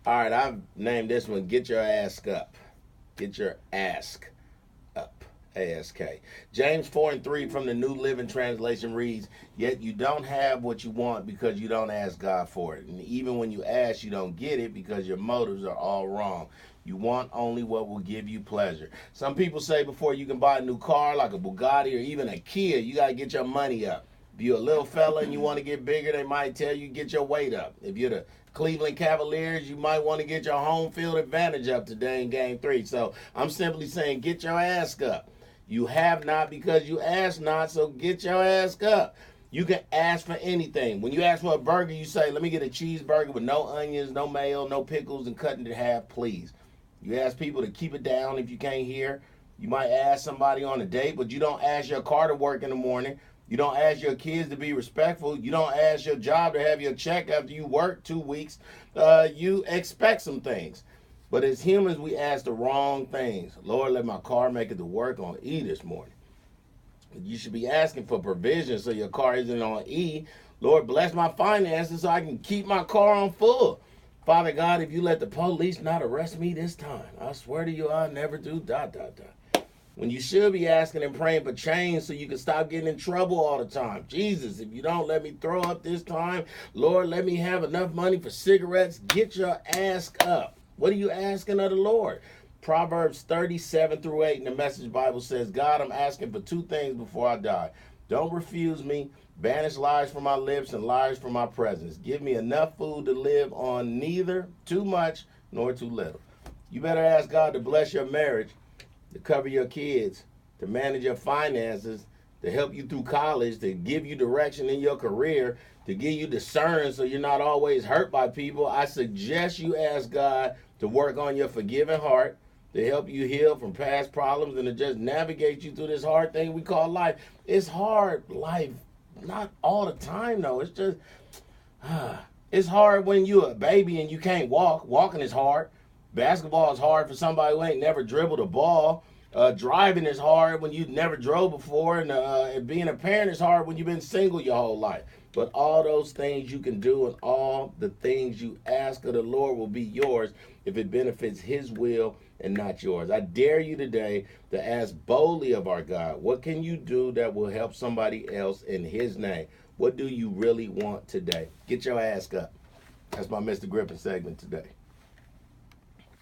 All right, I've named this one Get Your Ask Up. Get Your Ask Up. ASK. James 4:3 from the New Living Translation reads, "Yet you don't have what you want because you don't ask God for it. And even when you ask, you don't get it because your motives are all wrong. You want only what will give you pleasure." Some people say before you can buy a new car like a Bugatti or even a Kia, you got to get your money up. If you're a little fella and you want to get bigger, they might tell you get your weight up. If you're the Cleveland Cavaliers, you might want to get your home field advantage up today in Game 3. So I'm simply saying get your ass up. You have not because you ask not, so get your ass up. You can ask for anything. When you ask for a burger, you say, let me get a cheeseburger with no onions, no mayo, no pickles, and cut it in half, please. You ask people to keep it down if you can't hear. You might ask somebody on a date, but you don't ask your car to work in the morning. You don't ask your kids to be respectful. You don't ask your job to have your check after you work 2 weeks. You expect some things. But as humans, we ask the wrong things. Lord, let my car make it to work on E this morning. You should be asking for provision so your car isn't on E. Lord, bless my finances so I can keep my car on full. Father God, if you let the police not arrest me this time, I swear to you I'll never do ... When you should be asking and praying for change so you can stop getting in trouble all the time. Jesus, if you don't let me throw up this time, Lord, let me have enough money for cigarettes. Get your ask up. What are you asking of the Lord? Proverbs 37-8 in the Message Bible says, God, I'm asking for 2 things before I die. Don't refuse me. Banish lies from my lips and lies from my presence. Give me enough food to live on, neither too much nor too little. You better ask God to bless your marriage, to cover your kids, to manage your finances, to help you through college, to give you direction in your career, to give you discern so you're not always hurt by people. I suggest you ask God to work on your forgiving heart, to help you heal from past problems, and to just navigate you through this hard thing we call life. It's hard life, not all the time though. It's just, it's hard when you're a baby and you can't walk. Walking is hard. Basketball is hard for somebody who ain't never dribbled a ball. Driving is hard when you've never drove before. And being a parent is hard when you've been single your whole life. But all those things you can do and all the things you ask of the Lord will be yours if it benefits His will and not yours. I dare you today to ask boldly of our God, what can you do that will help somebody else in His name? What do you really want today? Get your ask up. That's my Mr. Griffin segment today.